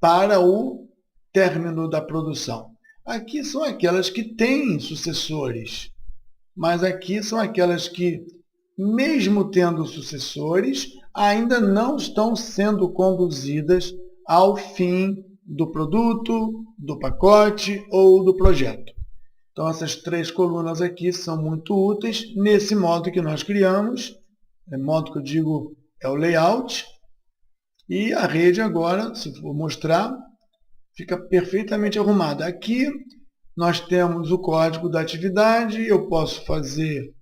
para o término da produção. Aqui são aquelas que têm sucessores, mas aqui são aquelas que, mesmo tendo sucessores, ainda não estão sendo conduzidas ao fim do produto, do pacote ou do projeto. Então, essas três colunas aqui são muito úteis nesse modo que nós criamos. O modo que eu digo é o layout. E a rede agora, se for mostrar, fica perfeitamente arrumada. Aqui nós temos o código da atividade. Eu posso fazer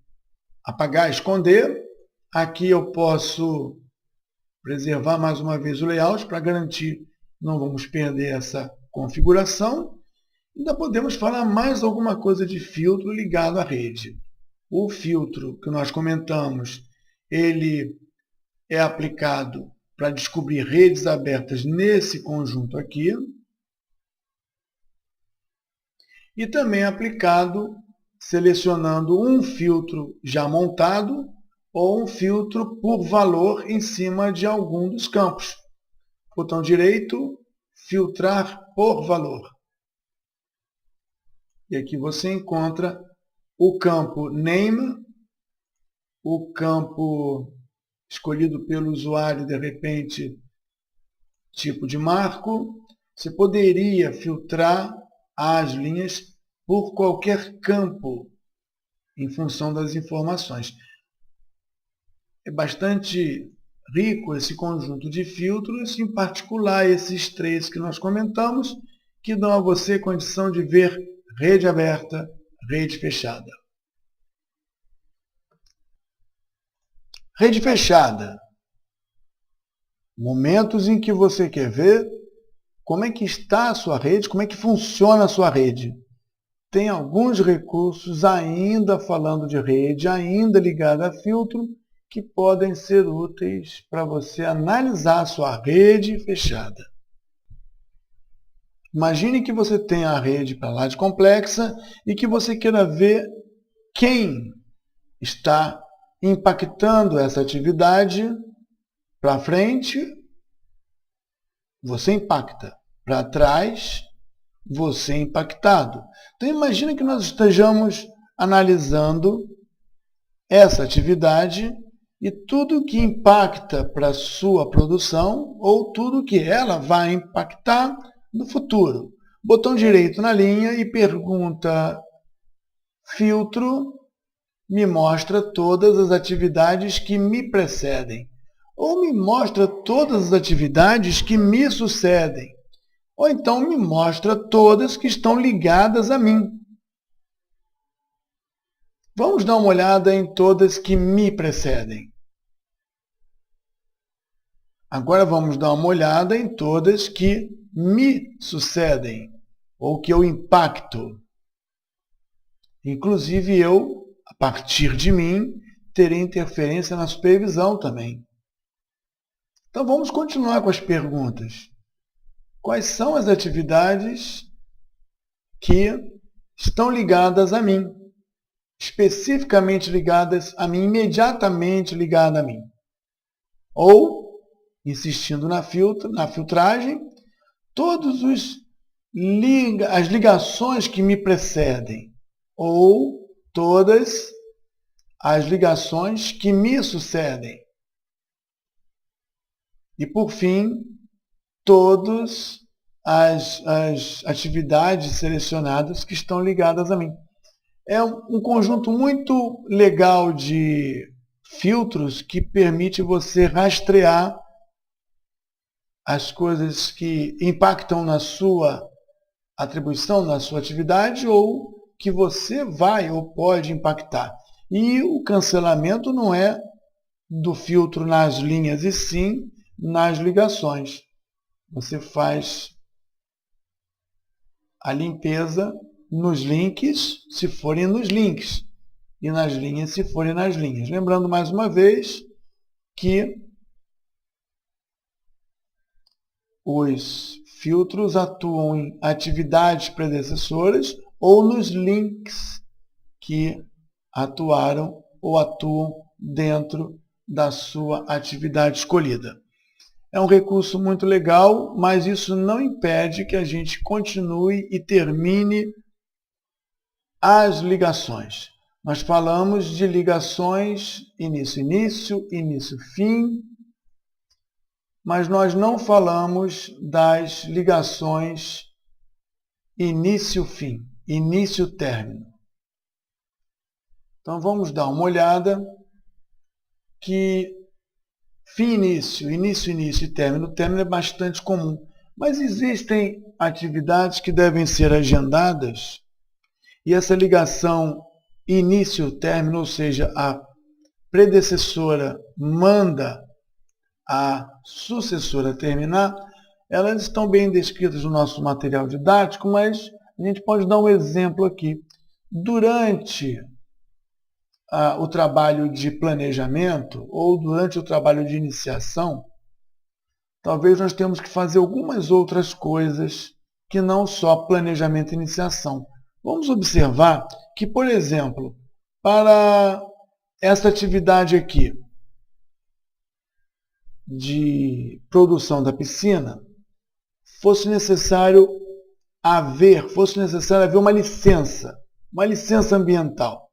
apagar, esconder. Aqui eu posso preservar mais uma vez o layout para garantir que não vamos perder essa configuração. Ainda podemos falar mais alguma coisa de filtro ligado à rede. O filtro que nós comentamos, ele é aplicado para descobrir redes abertas nesse conjunto aqui. E também é aplicado selecionando um filtro já montado ou um filtro por valor em cima de algum dos campos. Botão direito, filtrar por valor. E aqui você encontra o campo name, o campo escolhido pelo usuário, de repente, tipo de marco. Você poderia filtrar as linhas por qualquer campo em função das informações. É bastante rico esse conjunto de filtros, em particular esses três que nós comentamos, que dão a você condição de ver rede aberta, rede fechada. Rede fechada. Momentos em que você quer ver como é que está a sua rede, como é que funciona a sua rede. Tem alguns recursos ainda falando de rede, ainda ligada a filtro, que podem ser úteis para você analisar a sua rede fechada. Imagine que você tenha a rede para lá de complexa e que você queira ver quem está impactando essa atividade para frente, você impacta. Para trás, você é impactado. Então, imagine que nós estejamos analisando essa atividade e tudo que impacta para a sua produção ou tudo que ela vai impactar no futuro. Botão direito na linha e pergunta filtro, me mostra todas as atividades que me precedem. Ou me mostra todas as atividades que me sucedem. Ou então me mostra todas que estão ligadas a mim. Vamos dar uma olhada em todas que me precedem. Agora vamos dar uma olhada em todas que me sucedem, ou que eu impacto. Inclusive eu, a partir de mim, terei interferência na supervisão também. Então vamos continuar com as perguntas. Quais são as atividades que estão ligadas a mim? Especificamente ligadas a mim, imediatamente ligadas a mim. Ou, insistindo na filtragem, todas as ligações que me precedem. Ou todas as ligações que me sucedem. E, por fim, todas as atividades selecionadas que estão ligadas a mim. É um conjunto muito legal de filtros que permite você rastrear as coisas que impactam na sua atribuição na sua atividade ou que você vai ou pode impactar. E o cancelamento não é do filtro nas linhas, e sim nas ligações. Você faz a limpeza nos links, se forem nos links, e nas linhas, se forem nas linhas. Lembrando mais uma vez que os filtros atuam em atividades predecessoras ou nos links que atuaram ou atuam dentro da sua atividade escolhida. É um recurso muito legal, mas isso não impede que a gente continue e termine as ligações. Nós falamos de ligações início-início, início-fim, mas nós não falamos das ligações início-fim, início-término. Então vamos dar uma olhada que fim-início, início-início e término é bastante comum. Mas existem atividades que devem ser agendadas e essa ligação início-término, ou seja, a predecessora manda a sucessora terminar, elas estão bem descritas no nosso material didático, mas a gente pode dar um exemplo aqui. Durante o trabalho de planejamento ou durante o trabalho de iniciação, talvez nós temos que fazer algumas outras coisas que não só planejamento e iniciação. Vamos observar que, por exemplo, para essa atividade aqui de produção da piscina, fosse necessário haver uma licença ambiental.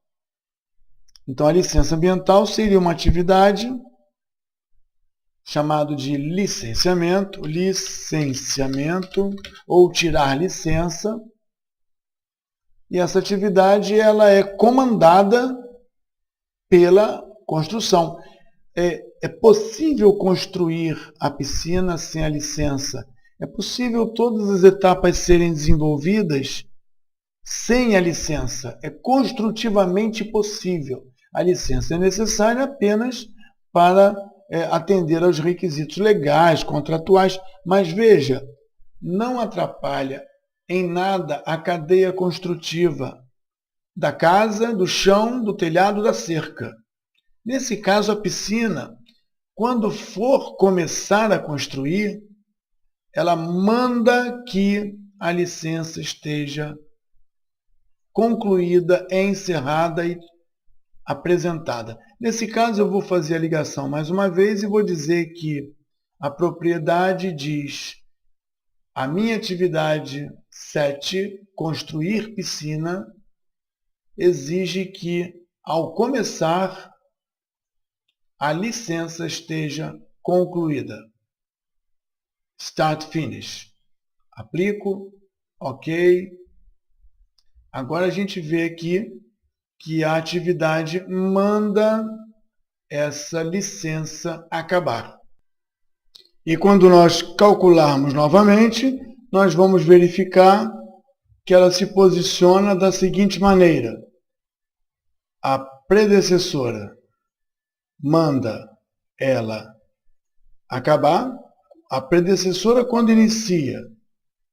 Então, a licença ambiental seria uma atividade chamada de licenciamento ou tirar licença. E essa atividade ela é comandada pela construção. É possível construir a piscina sem a licença? É possível todas as etapas serem desenvolvidas sem a licença? É construtivamente possível. A licença é necessária apenas para atender aos requisitos legais, contratuais, mas veja, não atrapalha em nada a cadeia construtiva da casa, do chão, do telhado, da cerca. Nesse caso, a piscina, quando for começar a construir, ela manda que a licença esteja concluída, encerrada e apresentada. Nesse caso, eu vou fazer a ligação mais uma vez e vou dizer que a propriedade diz: a minha atividade 7, construir piscina, exige que, ao começar, a licença esteja concluída. Start Finish. Aplico, ok. Agora a gente vê aqui que a atividade manda essa licença acabar. E quando nós calcularmos novamente, nós vamos verificar que ela se posiciona da seguinte maneira. A predecessora manda ela acabar. A predecessora, quando inicia,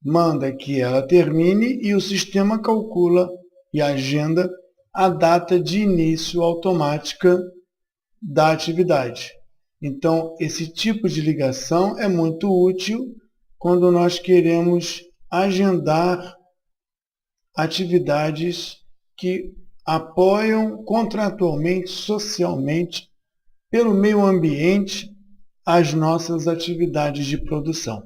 manda que ela termine e o sistema calcula e agenda a data de início automática da atividade. Então, esse tipo de ligação é muito útil quando nós queremos agendar atividades que apoiam contratualmente, socialmente, pelo meio ambiente, as nossas atividades de produção.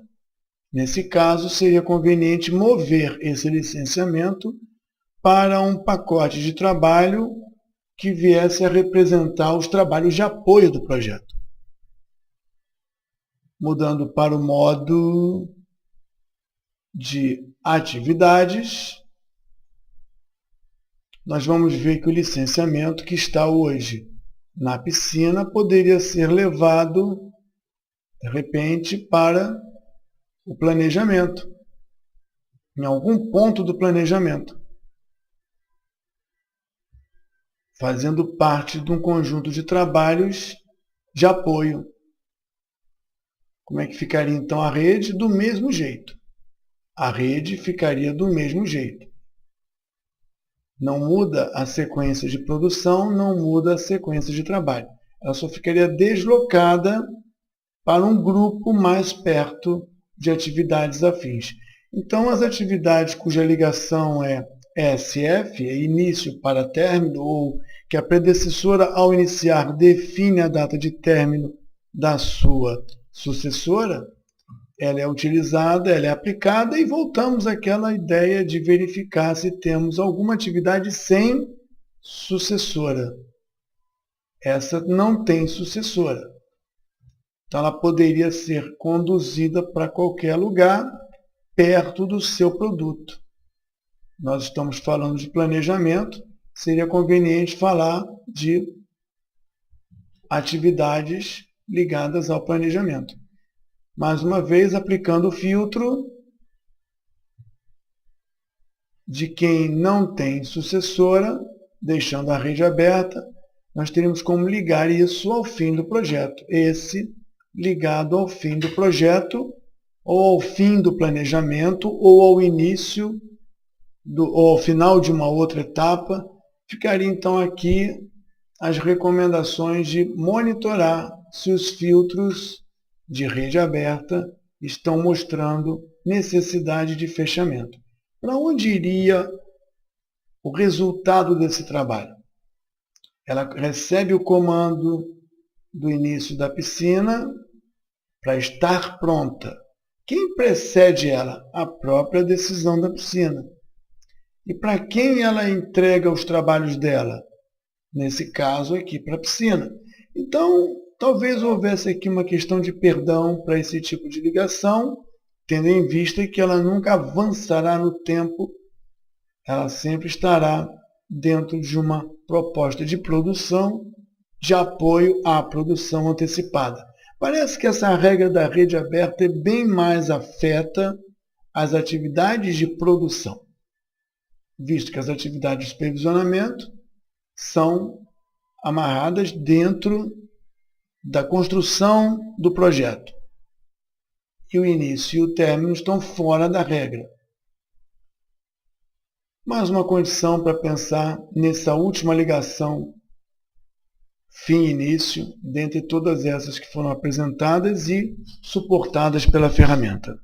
Nesse caso, seria conveniente mover esse licenciamento para um pacote de trabalho que viesse a representar os trabalhos de apoio do projeto. Mudando para o modo de atividades, nós vamos ver que o licenciamento que está hoje na piscina poderia ser levado, de repente, para o planejamento. em algum ponto do planejamento, fazendo parte de um conjunto de trabalhos de apoio. Como é que ficaria então a rede? Do mesmo jeito. A rede ficaria do mesmo jeito. Não muda a sequência de produção, não muda a sequência de trabalho. Ela só ficaria deslocada para um grupo mais perto de atividades afins. Então, as atividades cuja ligação é ESF, é início para término, ou que a predecessora, ao iniciar, define a data de término da sua sucessora, ela é utilizada, ela é aplicada e voltamos àquela ideia de verificar se temos alguma atividade sem sucessora. Essa não tem sucessora. Então, ela poderia ser conduzida para qualquer lugar perto do seu produto. Nós estamos falando de planejamento, seria conveniente falar de atividades ligadas ao planejamento. Mais uma vez, aplicando o filtro de quem não tem sucessora, deixando a rede aberta, nós teríamos como ligar isso ao fim do projeto. Esse ligado ao fim do projeto, ou ao fim do planejamento, ou ao início, ou ao final de uma outra etapa. Ficaria então aqui as recomendações de monitorar se os filtros de rede aberta estão mostrando necessidade de fechamento. Para onde iria o resultado desse trabalho? Ela recebe o comando do início da piscina para estar pronta. Quem precede ela? A própria decisão da piscina. E para quem ela entrega os trabalhos dela? Nesse caso aqui, para a piscina. Então, talvez houvesse aqui uma questão de perdão para esse tipo de ligação, tendo em vista que ela nunca avançará no tempo, ela sempre estará dentro de uma proposta de produção, de apoio à produção antecipada. Parece que essa regra da rede aberta bem mais afeta as atividades de produção, visto que as atividades de supervisionamento são amarradas dentro da construção do projeto. E o início e o término estão fora da regra. Mais uma condição para pensar nessa última ligação fim-início, dentre todas essas que foram apresentadas e suportadas pela ferramenta.